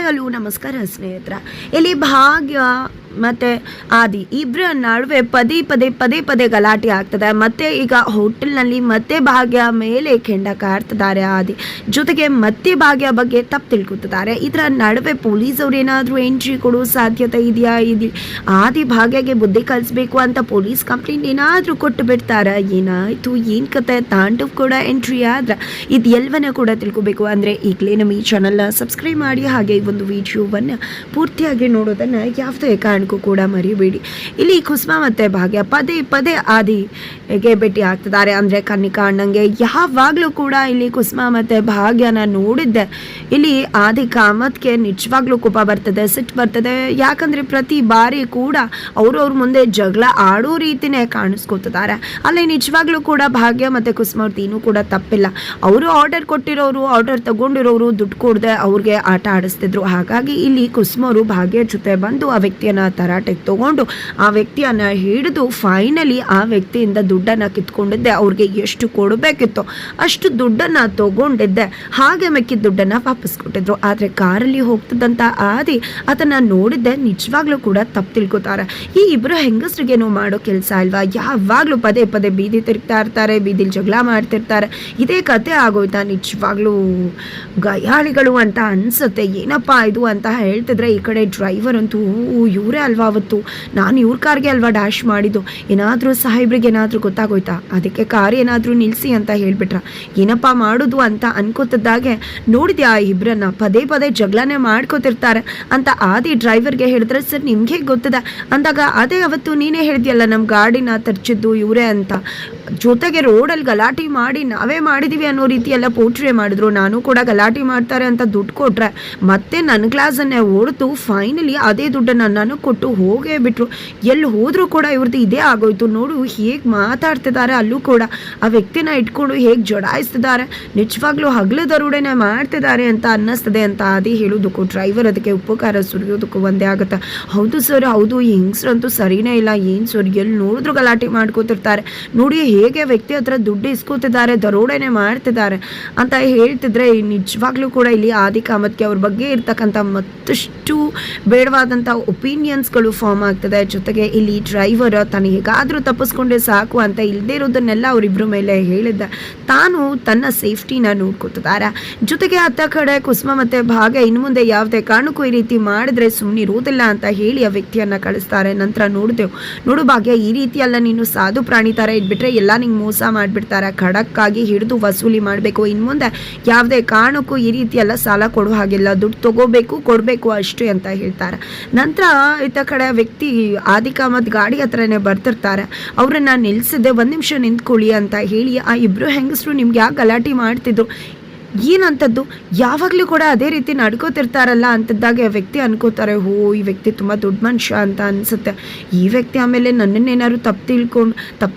Hi hello ನಮಸ್ಕಾರ ಸ್ನೇಹಿತರ. ಇಲ್ಲಿ ಭಾಗ್ಯ ಮತ್ತು ಆದಿ ಇಬ್ಬರ ನಡುವೆ ಪದೇ ಗಲಾಟೆ ಆಗ್ತದೆ. ಮತ್ತೆ ಈಗ ಹೋಟೆಲ್ನಲ್ಲಿ ಮತ್ತೆ ಭಾಗ್ಯ ಮೇಲೆ ಕೆಂಡ ಕಾರ್ತಿದ್ದಾರೆ ಆದಿ. ಜೊತೆಗೆ ಮತ್ತೆ ಭಾಗ್ಯ ಬಗ್ಗೆ ತಪ್ಪು ತಿಳ್ಕೊತಿದ್ದಾರೆ. ಇದರ ನಡುವೆ ಪೊಲೀಸವ್ರು ಏನಾದರೂ ಎಂಟ್ರಿ ಕೊಡೋ ಸಾಧ್ಯತೆ ಇದೆಯಾ? ಆದಿ ಭಾಗ್ಯಗೆ ಬುದ್ಧಿ ಕಲಿಸ್ಬೇಕು ಅಂತ ಪೊಲೀಸ್ ಕಂಪ್ಲೇಂಟ್ ಏನಾದರೂ ಕೊಟ್ಟು ಬಿಡ್ತಾರ? ಏನಾಯಿತು ಏನು ಕತೆ? ತಾಂಡವ್ ಕೂಡ ಎಂಟ್ರಿ ಆದ್ರೆ ಇದು ಎಲ್ಲವನ್ನ ಕೂಡ ತಿಳ್ಕೊಬೇಕು ಅಂದರೆ ಈಗಲೇ ನಮ್ಮ ಈ ಚಾನಲ್ನ ಸಬ್ಸ್ಕ್ರೈಬ್ ಮಾಡಿ, ಹಾಗೆ ಈ ಒಂದು ವಿಡಿಯೋವನ್ನು ಪೂರ್ತಿಯಾಗಿ ನೋಡೋದನ್ನು ಯಾವುದೇ ಕಾರಣಕ್ಕೂ ಕೂಡ ಮರಿಬೇಡಿ. ಇಲ್ಲಿ ಕುಸುಮ ಮತ್ತು ಭಾಗ್ಯ ಪದೇ ಆದಿಗೆ ಭೇಟಿ ಆಗ್ತಿದ್ದಾರೆ. ಅಂದರೆ ಕನ್ನಿಕಾ ಅಣ್ಣಂಗೆ ಯಾವಾಗಲೂ ಕೂಡ ಇಲ್ಲಿ ಕುಸುಮ ಮತ್ತು ಭಾಗ್ಯನ ನೋಡಿದ್ದೆ ಇಲ್ಲಿ ಆದಿ ಕಾಮತ್ಗೆ ನಿಜವಾಗ್ಲೂ ಕೋಪ ಬರ್ತದೆ, ಸಿಟ್ಟು ಬರ್ತದೆ. ಯಾಕಂದರೆ ಪ್ರತಿ ಬಾರಿ ಕೂಡ ಅವ್ರ ಮುಂದೆ ಜಗಳ ಆಡೋ ರೀತಿನೇ ಕಾಣಿಸ್ಕೊತಿದ್ದಾರೆ. ಅಲ್ಲಿ ನಿಜವಾಗ್ಲೂ ಕೂಡ ಭಾಗ್ಯ ಮತ್ತು ಕುಸುಮ ಅವ್ರದ್ದೇನೂ ಕೂಡ ತಪ್ಪಿಲ್ಲ. ಅವರು ಆರ್ಡರ್ ಕೊಟ್ಟಿರೋರು, ಆರ್ಡರ್ ತಗೊಂಡಿರೋರು ದುಡ್ಡು ಕೊಡದೆ ಅವ್ರಿಗೆ ಆಟ ಆಡಿಸ್ತಿದ್ರು. ಹಾಗಾಗಿ ಇಲ್ಲಿ ಕುಸುಮವರು ಭಾಗ್ಯ ಜೊತೆ ಬಂದು ಆ ವ್ಯಕ್ತಿಯನ್ನು ತರಾಟೆಗೆ ತಗೊಂಡು ಆ ವ್ಯಕ್ತಿಯನ್ನು ಹಿಡಿದು ಫೈನಲಿ ಆ ವ್ಯಕ್ತಿಯಿಂದ ದುಡ್ಡನ್ನು ಕಿತ್ಕೊಂಡಿದ್ದೆ. ಅವ್ರಿಗೆ ಎಷ್ಟು ಕೊಡಬೇಕಿತ್ತೋ ಅಷ್ಟು ದುಡ್ಡನ್ನು ತಗೊಂಡಿದ್ದೆ. ಹಾಗೆ ಮೆಕ್ಕಿದ ದುಡ್ಡನ್ನು ವಾಪಸ್ ಕೊಟ್ಟಿದ್ರು. ಆದರೆ ಕಾರಲ್ಲಿ ಹೋಗ್ತಿದ್ದಂಥ ಆದಿ ಅದನ್ನು ನೋಡಿದ್ದೆ ನಿಜವಾಗ್ಲೂ ಕೂಡ ತಪ್ಪು ತಿಳ್ಕೊತಾರೆ. ಈ ಇಬ್ಬರು ಹೆಂಗಸ್ರಿಗೇನೋ ಮಾಡೋ ಕೆಲಸ ಅಲ್ವಾ? ಯಾವಾಗಲೂ ಪದೇ ಬೀದಿ ತಿರುಗ್ತಾ ಇರ್ತಾರೆ, ಬೀದಿಲಿ ಜಗಳ ಮಾಡ್ತಿರ್ತಾರೆ. ಇದೇ ಕತೆ ಆಗೋಯ್ತಾ? ನಿಜವಾಗ್ಲೂ ಗಯಾಳಿಗಳು ಅಂತ ಅನ್ಸುತ್ತೆ. ಏನಪ್ಪಾ ಇದು ಅಂತ ಹೇಳ್ತಿದ್ರೆ ಈ ಕಡೆ ಡ್ರೈವರ್ ಅಂತೂ ಇವರೇ ಅಲ್ವಾ ಅವತ್ತು ನಾನು ಇವ್ರ ಕಾರ್ಗೆ ಅಲ್ವಾ ಡ್ಯಾಶ್ ಮಾಡಿದ್ದು, ಏನಾದರೂ ಸಾಹೇಬ್ರಿಗೆ ಏನಾದರೂ ಗೊತ್ತಾಗೋಯ್ತಾ? ಅದಕ್ಕೆ ಕಾರ್ ಏನಾದರೂ ನಿಲ್ಲಿಸಿ ಅಂತ ಹೇಳ್ಬಿಟ್ರ? ಏನಪ್ಪ ಮಾಡೋದು ಅಂತ ಅನ್ಕೋತಿದ್ದಾಗೆ ನೋಡಿದ್ಯಾ ಇಬ್ಬರನ್ನ ಪದೇ ಜಗಳನೆ ಮಾಡ್ಕೋತಿರ್ತಾರೆ ಅಂತ ಆದಿ ಡ್ರೈವರ್ಗೆ ಹೇಳಿದ್ರೆ, ಸರ್ ನಿಮ್ಗೆ ಗೊತ್ತಿದೆ ಅಂದಾಗ, ಅದೇ ಅವತ್ತು ನೀನೇ ಹೇಳಿದ್ಯಲ್ಲ ನಮ್ಮ ಗಾಡಿನ ತರ್ಚಿದ್ದು ಇವರೇ ಅಂತ. ಜೊತೆಗೆ ರೋಡಲ್ಲಿ ಗಲಾಟೆ ಮಾಡಿ ನಾವೇ ಮಾಡಿದೀವಿ ಅನ್ನೋ ರೀತಿಯೆಲ್ಲ ಪೋಟ್ರೆ ಮಾಡಿದ್ರು. ನಾನು ಕೂಡ ಗಲಾಟೆ ಮಾಡ್ತಾರೆ ಅಂತ ದುಡ್ಡು ಕೊಟ್ರೆ ಮತ್ತೆ ನನ್ನ ಕ್ಲಾಸನ್ನೇ ಓಡ್ತು. ಫೈನಲಿ ಅದೇ ದುಡ್ಡನ್ನು ನನಗೆ ಕೊಟ್ಟು ಹೋಗೇ ಬಿಟ್ರು. ಎಲ್ಲಿ ಹೋದ್ರೂ ಕೂಡ ಇವ್ರದ್ದು ಇದೇ ಆಗೋಯ್ತು. ನೋಡು ಹೇಗೆ ಮಾತಾಡ್ತಿದ್ದಾರೆ, ಅಲ್ಲೂ ಕೂಡ ಆ ವ್ಯಕ್ತಿನ ಇಟ್ಕೊಂಡು ಹೇಗೆ ಜೊಡಾಯಿಸ್ತಿದ್ದಾರೆ. ನಿಜವಾಗ್ಲೂ ಹಗಲು ದರೋಡೆನೇ ಮಾಡ್ತಿದ್ದಾರೆ ಅಂತ ಅನ್ನಿಸ್ತದೆ ಅಂತ ಆದಿ ಹೇಳೋದಕ್ಕೂ ಡ್ರೈವರ್ ಅದಕ್ಕೆ ಉಪಕಾರ ಸುರಿಯೋದಕ್ಕೂ ಒಂದೇ ಆಗುತ್ತೆ. ಹೌದು ಸರ್, ಹೌದು, ಈ ಹೆಂಗಸ್ರಂತೂ ಸರಿನೇ ಇಲ್ಲ. ಏನು ಸರ್, ಎಲ್ಲಿ ನೋಡಿದ್ರು ಗಲಾಟೆ ಮಾಡ್ಕೋತಿರ್ತಾರೆ. ನೋಡಿ ಹೇಗೆ ವ್ಯಕ್ತಿ ಹತ್ರ ದುಡ್ಡು ಇಸ್ಕೋತಿದ್ದಾರೆ, ದರೋಡೆನೆ ಮಾಡ್ತಿದ್ದಾರೆ ಅಂತ ಹೇಳ್ತಿದ್ರೆ ನಿಜವಾಗ್ಲೂ ಕೂಡ ಇಲ್ಲಿ ಆದಿ ಕಾಮತ್ಗೆ ಅವ್ರ ಬಗ್ಗೆ ಇರ್ತಕ್ಕಂಥ ಮತ್ತಷ್ಟು ಬೇಡವಾದಂಥ ಒಪಿನಿಯನ್ಸ್ಗಳು ಫಾರ್ಮ್ ಆಗ್ತದೆ. ಜೊತೆಗೆ ಇಲ್ಲಿ ಡ್ರೈವರ್ ತಾನು ಹೇಗಾದರೂ ತಪ್ಪಿಸ್ಕೊಂಡೆ ಸಾಕು ಅಂತ ಇಲ್ಲದೇ ಇರೋದನ್ನೆಲ್ಲ ಅವರಿಬ್ಬರ ಮೇಲೆ ಹೇಳಿದ್ದ. ತಾನು ತನ್ನ ಸೇಫ್ಟಿನ ನೋಡ್ಕೊತಿದ್ದಾರೆ. ಜೊತೆಗೆ ಅತ್ತ ಕಡೆ ಕುಸುಮ ಮತ್ತು ಭಾಗ್ಯ ಇನ್ನು ಮುಂದೆ ಯಾವುದೇ ಕಾರಣಕ್ಕೂ ಈ ರೀತಿ ಮಾಡಿದ್ರೆ ಸುಮ್ಮನಿರೋದಿಲ್ಲ ಅಂತ ಹೇಳಿ ಆ ವ್ಯಕ್ತಿಯನ್ನು ಕಳಿಸ್ತಾರೆ. ನಂತರ ನೋಡು ಭಾಗ್ಯ, ಈ ರೀತಿ ಎಲ್ಲ ನೀನು ಸಾಧು ಪ್ರಾಣಿ ಥರ ಇಟ್ಬಿಟ್ರೆ ಎಲ್ಲ ನಿಂಗೆ ಮೋಸ ಮಾಡಿಬಿಡ್ತಾರೆ. ಖಡಕ್ಕಾಗಿ ಹಿಡಿದು ವಸೂಲಿ ಮಾಡಬೇಕು. ಇನ್ನು ಮುಂದೆ ಯಾವುದೇ ಕಾರಣಕ್ಕೂ ಈ ರೀತಿ ಎಲ್ಲ ಸಾಲ ಕೊಡೋ ಹಾಗಿಲ್ಲ, ದುಡ್ಡು ತಗೋಬೇಕು, ಕೊಡಬೇಕು ಅಷ್ಟೇ ಅಂತ ಹೇಳ್ತಾರೆ. ನಂತರ ಇತ್ತ ಕಡೆ ವ್ಯಕ್ತಿ ಆದಿ ಕಾಮತ್ ಗಾಡಿ ಹತ್ರನೇ ಬರ್ತಿರ್ತಾರೆ. ಅವ್ರನ್ನ ನಿಲ್ಸಿದ್ದೆ, 1 ನಿಮಿಷ ನಿಂತ್ಕೊಳ್ಳಿ ಅಂತ ಹೇಳಿ ಆ ಇಬ್ಬರು ಹೆಂಗಸರು ನಿಮ್ಗೆ ಯಾಕೆ ಗಲಾಟೆ ಮಾಡ್ತಿದ್ರು, ಏನಂಥದ್ದು, ಯಾವಾಗಲೂ ಕೂಡ ಅದೇ ರೀತಿ ನಡ್ಕೋತಿರ್ತಾರಲ್ಲ ಅಂತಿದ್ದಾಗೆ ವ್ಯಕ್ತಿ ಅನ್ಕೋತಾರೆ, ಈ ವ್ಯಕ್ತಿ ತುಂಬ ದೊಡ್ಡ ಮನುಷ್ಯ ಅಂತ ಅನಿಸುತ್ತೆ. ಈ ವ್ಯಕ್ತಿ ಆಮೇಲೆ ನನ್ನನ್ನೇನಾದ್ರು ತಪ್ಪು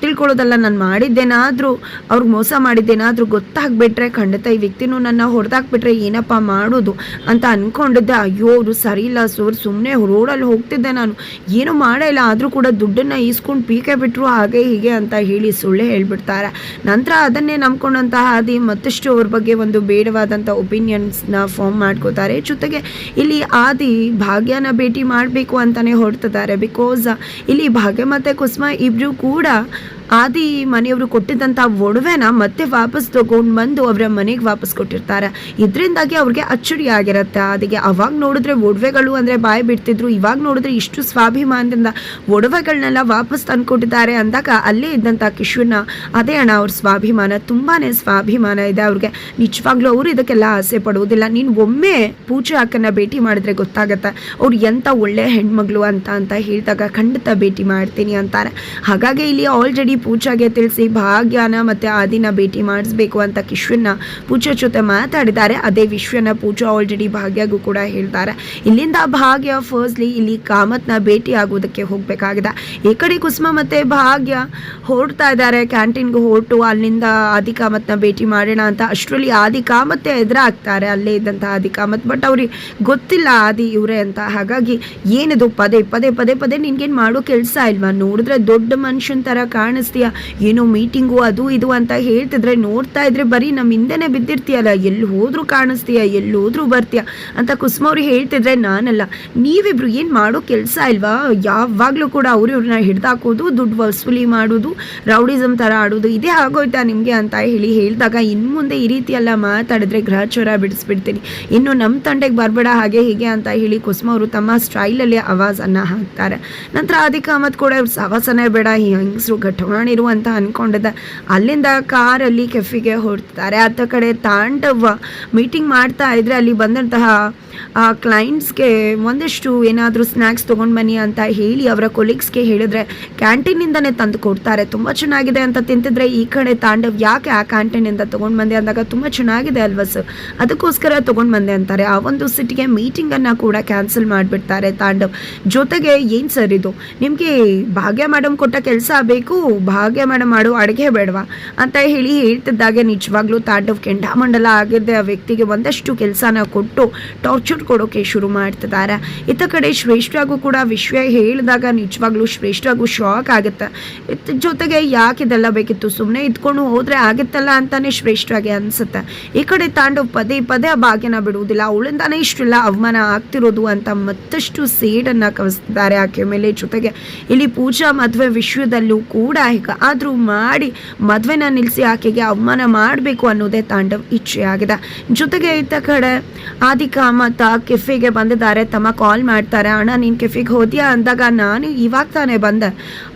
ತಿಳ್ಕೊಳ್ಳೋದಲ್ಲ, ನಾನು ಮಾಡಿದ್ದೇನಾದರೂ ಅವ್ರಿಗೆ ಮೋಸ ಮಾಡಿದ್ದೇನಾದರೂ ಗೊತ್ತಾಗ್ಬಿಟ್ರೆ ಖಂಡಿತ ಈ ವ್ಯಕ್ತಿನೂ ನನ್ನ ಹೊಡೆದಾಕ್ಬಿಟ್ರೆ ಏನಪ್ಪ ಮಾಡೋದು ಅಂತ ಅಂದ್ಕೊಂಡಿದ್ದೆ. ಅಯ್ಯೋ ಅವರು ಸರಿ ಇಲ್ಲ ಸೋರ್, ಸುಮ್ಮನೆ ರೋಡಲ್ಲಿ ಹೋಗ್ತಿದ್ದೆ, ನಾನು ಏನೂ ಮಾಡೇ ಇಲ್ಲ, ಆದರೂ ಕೂಡ ದುಡ್ಡನ್ನು ಈಸ್ಕೊಂಡು ಪೀಕೆ ಬಿಟ್ಟರು ಹಾಗೆ ಹೀಗೆ ಅಂತ ಹೇಳಿ ಸುಳ್ಳೆ ಹೇಳ್ಬಿಡ್ತಾರೆ. ನಂತರ ಅದನ್ನೇ ನಂಬ್ಕೊಂಡಂತಹ ಆದಿ ಮತ್ತಷ್ಟು ಅವ್ರ ಬಗ್ಗೆ ಒಂದು ಬೇಡವಾದಂಥ ಒಪಿನಿಯನ್ಸ್ನ ಫಾರ್ಮ್ ಮಾಡ್ಕೋತಾರೆ. ಜೊತೆಗೆ ಇಲ್ಲಿ ಆದಿ ಭಾಗ್ಯನ ಭೇಟಿ ಮಾಡಬೇಕು ಅಂತಲೇ ಹೊರಡ್ತಿದ್ದಾರೆ. ಬಿಕಾಸ್ ಇಲ್ಲಿ ಭಾಗ್ಯ ಮತ್ತು ಕುಸುಮ ಇಬ್ಬರು ಕೂಡ ಆದಿ ಮನೆಯವರು ಕೊಟ್ಟಿದ್ದಂಥ ಒಡವೆನ ಮತ್ತೆ ವಾಪಸ್ ತಗೊಂಡು ಬಂದು ಅವರ ಮನೆಗೆ ವಾಪಸ್ ಕೊಟ್ಟಿರ್ತಾರೆ. ಇದರಿಂದಾಗಿ ಅವ್ರಿಗೆ ಅಚ್ಚರಿ ಆಗಿರುತ್ತೆ ಆದಿಗೆ. ಅವಾಗ ನೋಡಿದ್ರೆ ಒಡವೆಗಳು ಅಂದರೆ ಬಾಯಿ ಬಿಡ್ತಿದ್ರು, ಇವಾಗ ನೋಡಿದ್ರೆ ಇಷ್ಟು ಸ್ವಾಭಿಮಾನದಿಂದ ಒಡವೆಗಳನ್ನೆಲ್ಲ ವಾಪಸ್ ತಂದುಕೊಟ್ಟಿದ್ದಾರೆ ಅಂದಾಗ ಅಲ್ಲೇ ಇದ್ದಂಥ ಕಿಶೋರ್ನ, ಅದೇ ಅಣ್ಣ ಅವ್ರ ಸ್ವಾಭಿಮಾನ, ತುಂಬಾ ಸ್ವಾಭಿಮಾನ ಇದೆ ಅವ್ರಿಗೆ. ನಿಜವಾಗ್ಲೂ ಅವರು ಇದಕ್ಕೆಲ್ಲ ಆಸೆ ಪಡುವುದಿಲ್ಲ. ನೀನು ಒಮ್ಮೆ ಪೂಜಾ ಅಕ್ಕನ ಭೇಟಿ ಮಾಡಿದ್ರೆ ಗೊತ್ತಾಗತ್ತೆ ಅವ್ರು ಎಂಥ ಒಳ್ಳೆ ಹೆಣ್ಮಗಳು ಅಂತ ಹೇಳಿದಾಗ ಖಂಡಿತ ಭೇಟಿ ಮಾಡ್ತೀನಿ ಅಂತಾರೆ. ಹಾಗಾಗಿ ಇಲ್ಲಿ ಆಲ್ರೆಡಿ ಪೂಜಾಗೆ ತಿಳಿಸಿ ಭಾಗ್ಯನ ಮತ್ತು ಆದಿನ ಭೇಟಿ ಮಾಡಿಸ್ಬೇಕು ಅಂತ ಕಿಶೋರ್ನ ಪೂಜಾ ಜೊತೆ ಮಾತಾಡಿದ್ದಾರೆ. ಅದೇ ವಿಷಯನ ಪೂಜಾ ಆಲ್ರೆಡಿ ಭಾಗ್ಯಗೂ ಕೂಡ ಹೇಳ್ತಾರೆ. ಇಲ್ಲಿಂದ ಭಾಗ್ಯ ಫಸ್ಟ್ಲಿ ಇಲ್ಲಿ ಕಾಮತ್ನ ಭೇಟಿ ಆಗೋದಕ್ಕೆ ಹೋಗಬೇಕಾಗಿದೆ. ಈ ಕಡೆ ಕುಸುಮ ಮತ್ತು ಭಾಗ್ಯ ಹೊರಡ್ತಾ ಇದ್ದಾರೆ ಕ್ಯಾಂಟೀನ್ಗೆ ಹೊರಟು ಅಲ್ಲಿಂದ ಆದಿ ಕಾಮತ್ನ ಭೇಟಿ ಮಾಡೋಣ ಅಂತ. ಅಷ್ಟರಲ್ಲಿ ಆದಿ ಕಾಮತ್ತೆ ಎದುರಾಗ್ತಾರೆ, ಅಲ್ಲೇ ಇದ್ದಂಥ ಆದಿ ಕಾಮತ್. ಬಟ್ ಅವ್ರಿಗೆ ಗೊತ್ತಿಲ್ಲ ಆದಿ ಇವರೇ ಅಂತ. ಹಾಗಾಗಿ ಏನಿದು ಪದೇ ನಿನ್ಗೇನು ಮಾಡೋ ಕೆಲಸ ಇಲ್ವಾ? ನೋಡಿದ್ರೆ ದೊಡ್ಡ ಮನುಷ್ಯನ ಥರ ಕಾಣಿಸ್ತಾ ಕಾಣಿಸ್ತೀಯ, ಏನೋ ಮೀಟಿಂಗು ಅದು ಇದು ಅಂತ ಹೇಳ್ತಿದ್ರೆ ನೋಡ್ತಾ ಇದ್ರೆ ಬರೀ ನಮ್ಮ ಹಿಂದೆನೇ ಬಿದ್ದಿರ್ತೀಯಲ್ಲ, ಎಲ್ಲಿ ಹೋದ್ರೂ ಕಾಣಿಸ್ತೀಯ, ಎಲ್ಲಿ ಹೋದ್ರೂ ಬರ್ತೀಯ ಅಂತ ಕುಸುಮ ಅವ್ರು ಹೇಳ್ತಿದ್ರೆ ನಾನಲ್ಲ, ನೀವಿಬ್ರು ಏನು ಮಾಡೋ ಕೆಲಸ ಇಲ್ವಾ, ಯಾವಾಗಲೂ ಕೂಡ ಇವ್ರನ್ನ ಹಿಡ್ದಾಕೋದು, ದುಡ್ಡು ವಸೂಲಿ ಮಾಡೋದು, ರೌಡಿಸಮ್ ಥರ ಆಡೋದು, ಇದೇ ಆಗೋಯ್ತಾ ನಿಮಗೆ ಅಂತ ಹೇಳಿದಾಗ ಇನ್ನು ಮುಂದೆ ಈ ರೀತಿ ಎಲ್ಲ ಮಾತಾಡಿದ್ರೆ ಗ್ರಹಚಾರ ಬಿಡಿಸ್ಬಿಡ್ತೀನಿ, ಇನ್ನು ನಮ್ಮ ತಂಡೆಗೆ ಬರಬೇಡ ಹಾಗೆ ಹೀಗೆ ಅಂತ ಹೇಳಿ ಕುಸುಮ ಅವರು ತಮ್ಮ ಸ್ಟೈಲಲ್ಲಿ ಆವಾಜನ್ನು ಹಾಕ್ತಾರೆ. ನಂತರ ಆದಿಕ ಅಹಮದ್ ಕೂಡ ಇವ್ರು ಸವಾಸನೇ ಬೇಡ, ಈ ಹೆಂಗಸರು ಘಟವಾಣಿರು ಅಂತ ಅಂದ್ಕೊಂಡಿದ್ದೆ. ಅಲ್ಲಿಂದ ಕಾರಲ್ಲಿ ಕೆಫಿಗೆ ಹೊರಡ್ತಾರೆ. ಅತ್ತ ಕಡೆ ತಾಂಡವ್ ಮೀಟಿಂಗ್ ಮಾಡ್ತಾ ಇದ್ರೆ ಅಲ್ಲಿ ಬಂದಂತಹ ಕ್ಲೈಂಟ್ಸ್ಗೆ ಒಂದಷ್ಟು ಏನಾದರೂ ಸ್ನ್ಯಾಕ್ಸ್ ತೊಗೊಂಡು ಬನ್ನಿ ಅಂತ ಹೇಳಿ ಅವರ ಕೊಲೀಗ್ಸ್ಗೆ ಹೇಳಿದ್ರೆ ಕ್ಯಾಂಟೀನಿಂದನೇ ತಂದು ಕೊಡ್ತಾರೆ. ತುಂಬ ಚೆನ್ನಾಗಿದೆ ಅಂತ ತಿಂತಿದ್ರೆ ಈ ಕಡೆ ತಾಂಡವ್ ಯಾಕೆ ಆ ಕ್ಯಾಂಟೀನಿಂದ ತೊಗೊಂಡು ಬಂದೆ ಅಂದಾಗ ತುಂಬ ಚೆನ್ನಾಗಿದೆ ಅಲ್ವಾ ಸರ್, ಅದಕ್ಕೋಸ್ಕರ ತೊಗೊಂಡು ಬಂದೆ ಅಂತಾರೆ. ಆ ಒಂದು ಸಿಟಿಗೆ ಮೀಟಿಂಗನ್ನು ಕೂಡ ಕ್ಯಾನ್ಸಲ್ ಮಾಡಿಬಿಡ್ತಾರೆ ತಾಂಡವ್. ಜೊತೆಗೆ ಏನು ಸರ್ ಇದು, ನಿಮಗೆ ಭಾಗ್ಯ ಮೇಡಮ್ ಕೊಟ್ಟ ಕೆಲಸ ಬೇಕು, ಭಾಗ್ಯ ಮೇಡಮ್ ಮಾಡೋ ಅಡುಗೆ ಬೇಡವಾ ಅಂತ ಹೇಳ್ತಿದ್ದಾಗೆ ನಿಜವಾಗ್ಲೂ ತಾಂಡವ್ ಕೆಂಡಾಮಂಡಲ ಆಗಿದ್ದೆ ಆ ವ್ಯಕ್ತಿಗೆ ಒಂದಷ್ಟು ಕೆಲಸನ ಕೊಟ್ಟು ಟಾರ್ಚರ್ ಕೊಡೋಕೆ ಶುರು ಮಾಡ್ತಿದ್ದಾರೆ. ಇತ್ತ ಕಡೆ ಶ್ರೇಷ್ಠಗೂ ಕೂಡ ವಿಷಯ ಹೇಳಿದಾಗ ನಿಜವಾಗ್ಲೂ ಶ್ರೇಷ್ಠಗೂ ಶಾಕ್ ಆಗುತ್ತೆ. ಜೊತೆಗೆ ಯಾಕಿದೆಲ್ಲ ಬೇಕಿತ್ತು, ಸುಮ್ಮನೆ ಇದ್ಕೊಂಡು ಹೋದ್ರೆ ಆಗುತ್ತಲ್ಲ ಅಂತಾನೆ ಶ್ರೇಷ್ಠಗೆ ಅನ್ಸುತ್ತೆ. ಈ ಕಡೆ ತಾಂಡವ್ ಪದೇ ಪದೇ ಆ ಭಾಗ್ಯನ ಬಿಡುವುದಿಲ್ಲ, ಅವಳಿಂದಾನೇ ಇಷ್ಟೆಲ್ಲ ಅವಮಾನ ಆಗ್ತಿರೋದು ಅಂತ ಮತ್ತಷ್ಟು ಸೇಡನ್ನು ಕವಿಸ್ತಿದ್ದಾರೆ ಆಕೆ ಮೇಲೆ. ಜೊತೆಗೆ ಇಲ್ಲಿ ಪೂಜಾ ಮದುವೆ ವಿಷಯದಲ್ಲೂ ಕೂಡ ಆದರೂ ಮಾಡಿ ಮದುವೆನ ನಿಲ್ಲಿಸಿ ಆಕೆಗೆ ಅವಮಾನ ಮಾಡಬೇಕು ಅನ್ನೋದೇ ತಾಂಡವ್ ಇಚ್ಛೆ ಆಗಿದೆ. ಜೊತೆಗೆ ಇತ್ತ ಕಡೆ ಆದಿಕ ಅಹಮದ್ ಕೆಫೆಗೆ ಬಂದಿದ್ದಾರೆ. ತಮ್ಮ ಕಾಲ್ ಮಾಡ್ತಾರೆ, ಅಣ್ಣ ನೀನು ಕೆಫೆಗೆ ಹೋದ್ಯಾ ಅಂದಾಗ ನಾನು ಇವಾಗ ತಾನೇ ಬಂದೆ,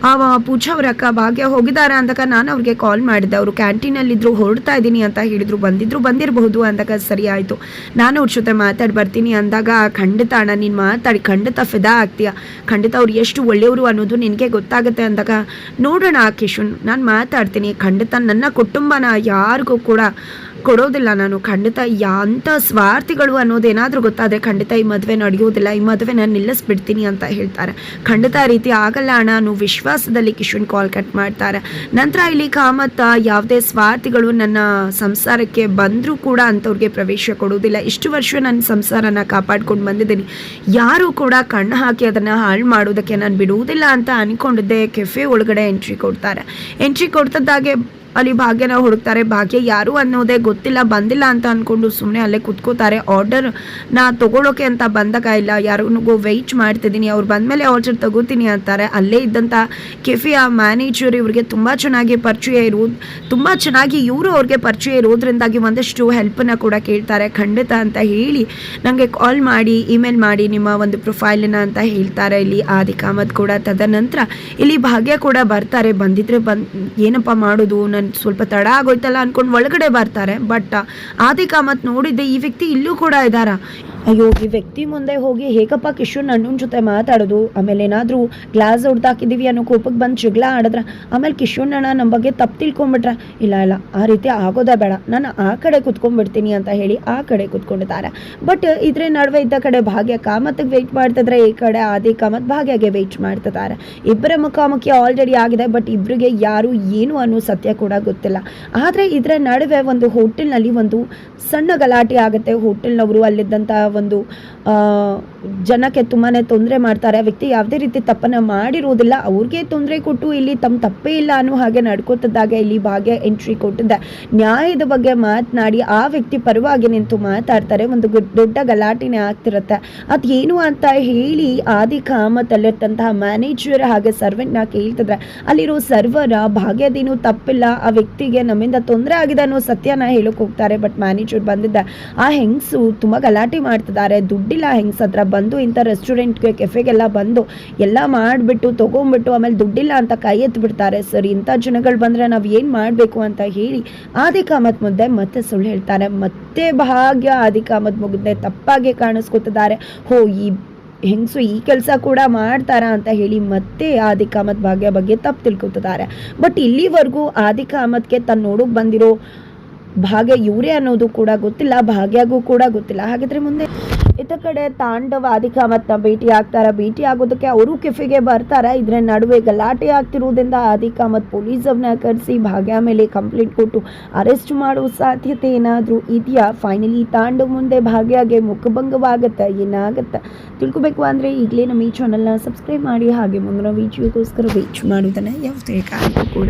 ಪೂಜಾ ಅವ್ರ ಅಕ್ಕ ಭಾಗ್ಯ ಹೋಗಿದ್ದಾರೆ ಅಂದಾಗ ನಾನು ಅವ್ರಿಗೆ ಕಾಲ್ ಮಾಡಿದ್ದೆ, ಅವರು ಕ್ಯಾಂಟೀನಲ್ಲಿದ್ದರು, ಹೊರಡ್ತಾ ಇದ್ದೀನಿ ಅಂತ ಹೇಳಿದ್ರು, ಬಂದಿರಬಹುದು ಅಂದಾಗ ಸರಿ ಆಯಿತು, ನಾನು ಅವ್ರ ಜೊತೆ ಮಾತಾಡಿ ಬರ್ತೀನಿ ಅಂದಾಗ ಖಂಡಿತ ಅಣ್ಣ ನೀನು ಮಾತಾಡಿ ಖಂಡಿತ ಫಿದಾ ಆಗ್ತೀಯ, ಖಂಡಿತ ಅವ್ರು ಎಷ್ಟು ಒಳ್ಳೆಯವರು ಅನ್ನೋದು ನಿನಗೆ ಗೊತ್ತಾಗುತ್ತೆ ಅಂದಾಗ ನೋಡೋಣ ಕಿಶನ್, ನಾನು ಮಾತಾಡ್ತೀನಿ, ಖಂಡಿತ ನನ್ನ ಕುಟುಂಬನ ಯಾರಿಗೂ ಕೂಡ ಕೊಡೋದಿಲ್ಲ ನಾನು, ಖಂಡಿತ ಅಂಥ ಸ್ವಾರ್ಥಿಗಳು ಅನ್ನೋದೇನಾದರೂ ಗೊತ್ತಾದರೆ ಖಂಡಿತ ಈ ಮದುವೆ ನಡೆಯೋದಿಲ್ಲ, ಈ ಮದುವೆ ನಾನು ನಿಲ್ಲಿಸ್ಬಿಡ್ತೀನಿ ಅಂತ ಹೇಳ್ತಾರೆ. ಖಂಡಿತ ಆ ರೀತಿ ಆಗಲ್ಲ ಅಣ್ಣ ಅನ್ನೋ ವಿಶ್ವಾಸದಲ್ಲಿ ಕಿಶನ್ ಕಾಲ್ ಕಟ್ ಮಾಡ್ತಾರೆ. ನಂತರ ಇಲ್ಲಿ ಕಾಮತ್ ಯಾವುದೇ ಸ್ವಾರ್ಥಿಗಳು ನನ್ನ ಸಂಸಾರಕ್ಕೆ ಬಂದರೂ ಕೂಡ ಅಂಥವ್ರಿಗೆ ಪ್ರವೇಶ ಕೊಡೋದಿಲ್ಲ, ಇಷ್ಟು ವರ್ಷ ನನ್ನ ಸಂಸಾರನ ಕಾಪಾಡ್ಕೊಂಡು ಬಂದಿದ್ದೀನಿ, ಯಾರೂ ಕೂಡ ಕಣ್ಣು ಹಾಕಿ ಅದನ್ನು ಹಾಳು ಮಾಡೋದಕ್ಕೆ ನಾನು ಬಿಡುವುದಿಲ್ಲ ಅಂತ ಅಂದ್ಕೊಂಡಿದ್ದೆ. ಕೆಫೆ ಒಳಗಡೆ ಎಂಟ್ರಿ ಕೊಡ್ತಾರೆ. ಎಂಟ್ರಿ ಕೊಡ್ತಿದ್ದಾಗೆ ಅಲ್ಲಿ ಭಾಗ್ಯನ ಹುಡುಕ್ತಾರೆ. ಭಾಗ್ಯ ಯಾರು ಅನ್ನೋದೇ ಗೊತ್ತಿಲ್ಲ, ಬಂದಿಲ್ಲ ಅಂತ ಅಂದ್ಕೊಂಡು ಸುಮ್ಮನೆ ಅಲ್ಲೇ ಕುತ್ಕೋತಾರೆ. ಆರ್ಡರ್ನ ತೊಗೊಳೋಕೆ ಅಂತ ಬಂದಾಗ ಇಲ್ಲ, ಯಾರಿಗೂ ವೆಯ್ಟ್ ಮಾಡ್ತಿದ್ದೀನಿ, ಅವ್ರು ಬಂದಮೇಲೆ ಆರ್ಡರ್ ತಗೋತೀನಿ ಅಂತಾರೆ. ಅಲ್ಲೇ ಇದ್ದಂಥ ಕೆಫೆಯ ಮ್ಯಾನೇಜರ್ ಇವ್ರಿಗೆ ತುಂಬ ಚೆನ್ನಾಗಿ ಪರಿಚಯ ತುಂಬ ಚೆನ್ನಾಗಿ ಇವರು ಅವ್ರಿಗೆ ಪರಿಚಯ ಇರೋದ್ರಿಂದಾಗಿ ಒಂದಷ್ಟು ಹೆಲ್ಪನ್ನು ಕೂಡ ಕೇಳ್ತಾರೆ. ಖಂಡಿತ ಅಂತ ಹೇಳಿ ನನಗೆ ಕಾಲ್ ಮಾಡಿ ಇಮೇಲ್ ಮಾಡಿ ನಿಮ್ಮ ಒಂದು ಪ್ರೊಫೈಲನ್ನ ಅಂತ ಹೇಳ್ತಾರೆ ಇಲ್ಲಿ ಆದಿಕ ಅಹಮದ್ ಕೂಡ. ತದನಂತರ ಇಲ್ಲಿ ಭಾಗ್ಯ ಕೂಡ ಬರ್ತಾರೆ. ಬಂದಿದ್ರೆ ಏನಪ್ಪ ಮಾಡೋದು, ನನ್ನ ಸ್ವಲ್ಪ ತಡ ಆಗೋಯ್ತಲ್ಲ ಅಂದ್ಕೊಂಡು ಒಳಗಡೆ ಬರ್ತಾರೆ. ಬಟ್ ಆದಿಕ ಅಹಮದ್ ನೋಡಿದ್ದೆ ಈ ವ್ಯಕ್ತಿ ಇಲ್ಲೂ ಕೂಡ ಇದ್ದಾರಾ, ಅಯ್ಯೋ ಈ ವ್ಯಕ್ತಿ ಮುಂದೆ ಹೋಗಿ ಹೇಗಪ್ಪ ಕಿಶನ್ ಅಣ್ಣನ ಜೊತೆ ಮಾತಾಡೋದು, ಆಮೇಲೆ ಏನಾದರೂ ಗ್ಲಾಸ್ ಹೊಡ್ದಾಕಿದ್ದೀವಿ ಅನ್ನೋ ಕೋಪಕ್ಕೆ ಬಂದು ಜಗಳ ಆಡಿದ್ರೆ, ಆಮೇಲೆ ಕಿಶನ್ ಅಣ್ಣ ನಮ್ಮ ಬಗ್ಗೆ ತಪ್ಪು ತಿಳ್ಕೊಂಬಿಟ್ರೆ, ಇಲ್ಲ ಆ ರೀತಿ ಆಗೋದೇ ಬೇಡ, ನಾನು ಆ ಕಡೆ ಕುತ್ಕೊಂಡ್ಬಿಡ್ತೀನಿ ಅಂತ ಹೇಳಿ ಆ ಕಡೆ ಕುತ್ಕೊಂಡಿದ್ದಾರೆ. ಬಟ್ ಇದ್ರ ನಡುವೆ ಇದ್ದ ಕಡೆ ಭಾಗ್ಯ ಕಾಮತ್ಗೆ ವೆಯ್ಟ್ ಮಾಡ್ತಿದ್ರೆ, ಈ ಕಡೆ ಆದಿಕ ಅಹಮದ್ ಭಾಗ್ಯಗೆ ವೆಯ್ಟ್ ಮಾಡ್ತಿದ್ದಾರೆ. ಇಬ್ಬರ ಮುಖಾಮುಖಿ ಆಲ್ರೆಡಿ ಆಗಿದೆ, ಬಟ್ ಇಬ್ಬರಿಗೆ ಯಾರು ಏನು ಅನ್ನೋ ಸತ್ಯ ಕೂಡ ಗೊತ್ತಿಲ್ಲ. ಆದರೆ ಇದರ ನಡುವೆ ಒಂದು ಹೋಟೆಲ್ನಲ್ಲಿ ಒಂದು ಸಣ್ಣ ಗಲಾಟೆ ಆಗುತ್ತೆ. ಹೋಟೆಲ್ನವರು ಅಲ್ಲಿದ್ದಂಥ ಒಂದು ಜನಕ್ಕೆ ತುಂಬಾ ತೊಂದರೆ ಮಾಡ್ತಾರೆ. ಆ ವ್ಯಕ್ತಿ ಯಾವುದೇ ರೀತಿ ತಪ್ಪನ್ನು ಮಾಡಿರೋದಿಲ್ಲ, ಅವ್ರಿಗೆ ತೊಂದರೆ ಕೊಟ್ಟು ಇಲ್ಲಿ ತಮ್ಮ ತಪ್ಪೇ ಇಲ್ಲ ಅನ್ನೋ ಹಾಗೆ ನಡ್ಕೋತಿದ್ದಾಗ ಇಲ್ಲಿ ಭಾಗ್ಯ ಎಂಟ್ರಿ ಕೊಟ್ಟಿದ್ದೆ. ನ್ಯಾಯದ ಬಗ್ಗೆ ಮಾತನಾಡಿ ಆ ವ್ಯಕ್ತಿ ಪರವಾಗಿ ನಿಂತು ಮಾತಾಡ್ತಾರೆ. ಒಂದು ದೊಡ್ಡ ಗಲಾಟೆನೇ ಆಗ್ತಿರುತ್ತೆ. ಅದೇನು ಅಂತ ಹೇಳಿ ಆದಿಕ ಅಹಮದ್ ಅಲ್ಲಿರ್ತಂತಹ ಮ್ಯಾನೇಜರ್ ಹಾಗೆ ಸರ್ವೆಂಟ್ನ ಕೇಳ್ತಿದ್ರೆ, ಅಲ್ಲಿರೋ ಸರ್ವರ ಭಾಗ್ಯದೇನು ತಪ್ಪಿಲ್ಲ, ಆ ವ್ಯಕ್ತಿಗೆ ನಮ್ಮಿಂದ ತೊಂದರೆ ಆಗಿದೆ ಅನ್ನೋ ಸತ್ಯನ ಹೇಳೋಕೆ ಹೋಗ್ತಾರೆ. ಬಟ್ ಮ್ಯಾನೇಜರ್ ಬಂದಿದ್ದ ಆ ಹೆಂಗಸು ತುಂಬ ಗಲಾಟೆ ಮಾಡ್ತಿದ್ದಾರೆ. ದುಡ್ಡಿಲ್ಲ ಹೆಂಗಸ ಹತ್ರ, ಬಂದು ಇಂಥ ರೆಸ್ಟೋರೆಂಟ್ಗೆ ಕೆಫೆಗೆಲ್ಲ ಬಂದು ಎಲ್ಲ ಮಾಡಿಬಿಟ್ಟು ತೊಗೊಂಡ್ಬಿಟ್ಟು ಆಮೇಲೆ ದುಡ್ಡಿಲ್ಲ ಅಂತ ಕೈ ಎತ್ಬಿಡ್ತಾರೆ. ಸರ್ ಇಂಥ ಜನಗಳು ಬಂದರೆ ನಾವು ಏನು ಮಾಡಬೇಕು ಅಂತ ಹೇಳಿ ಆದಿಕ ಅಹಮದ್ ಮುಂದೆ ಮತ್ತೆ ಸುಳ್ಳು ಹೇಳ್ತಾರೆ. ಮತ್ತೆ ಭಾಗ್ಯ ಆದಿಕ ಅಹಮದ್ ಮುಗಿದ್ರೆ ತಪ್ಪಾಗಿ ಕಾಣಿಸ್ಕೊತಿದ್ದಾರೆ. ಈ ಹೆಂಗಸು ಈ ಕೆಲಸ ಕೂಡ ಮಾಡ್ತಾರಾ ಅಂತ ಹೇಳಿ ಮತ್ತೆ ಆದಿಕ ಅಹಮದ್ ಭಾಗ್ಯ ಬಗ್ಗೆ ತಪ್ಪು ತಿಳ್ಕೊತಿದ್ದಾರೆ. ಬಟ್ ಇಲ್ಲಿವರೆಗೂ ಆದಿಕ ಅಹಮದ್ಗೆ ತನ್ನ ನೋಡೋಕೆ ಬಂದಿರೋ ಭಾಗ್ಯ ಇವರೇ ಅನ್ನೋದು ಕೂಡ ಗೊತ್ತಿಲ್ಲ, ಭಾಗ್ಯಗೂ ಕೂಡ ಗೊತ್ತಿಲ್ಲ. ಹಾಗಿದ್ರೆ ಮುಂದೆ ಇತ್ತ ಕಡೆ ತಾಂಡವ್ ಆದಿಕ ಅಹಮದ್ನ ಭೇಟಿ ಆಗ್ತಾರೆ. ಭೇಟಿ ಆಗೋದಕ್ಕೆ ಅವರು ಕೆಫೆಗೆ ಬರ್ತಾರೆ. ಇದರ ನಡುವೆ ಗಲಾಟೆ ಆಗ್ತಿರೋದ್ರಿಂದ ಆದಿಕ ಅಹಮದ್ ಪೊಲೀಸವ್ರನ್ನ ಕರೆಸಿ ಭಾಗ್ಯ ಮೇಲೆ ಕಂಪ್ಲೇಂಟ್ ಕೊಟ್ಟು ಅರೆಸ್ಟ್ ಮಾಡೋ ಸಾಧ್ಯತೆ ಏನಾದರೂ ಇದೆಯಾ? ಫೈನಲಿ ತಾಂಡವ್ ಮುಂದೆ ಭಾಗ್ಯಗೆ ಮುಖಭಂಗವಾಗುತ್ತೆ, ಏನಾಗುತ್ತೆ ತಿಳ್ಕೊಬೇಕು ಅಂದರೆ ಈಗಲೇ ನಮ್ಮ ಈ ಚಾನಲ್ನ ಸಬ್ಸ್ಕ್ರೈಬ್ ಮಾಡಿ, ಹಾಗೆ ಮುಂದಿನ ವಿಡಿಯೋಗೋಸ್ಕರ ವೇಟ್ ಮಾಡೋದನ್ನು ಯಾವುದೇ ಕಾರಣಕ್ಕೂ ಕೂಡ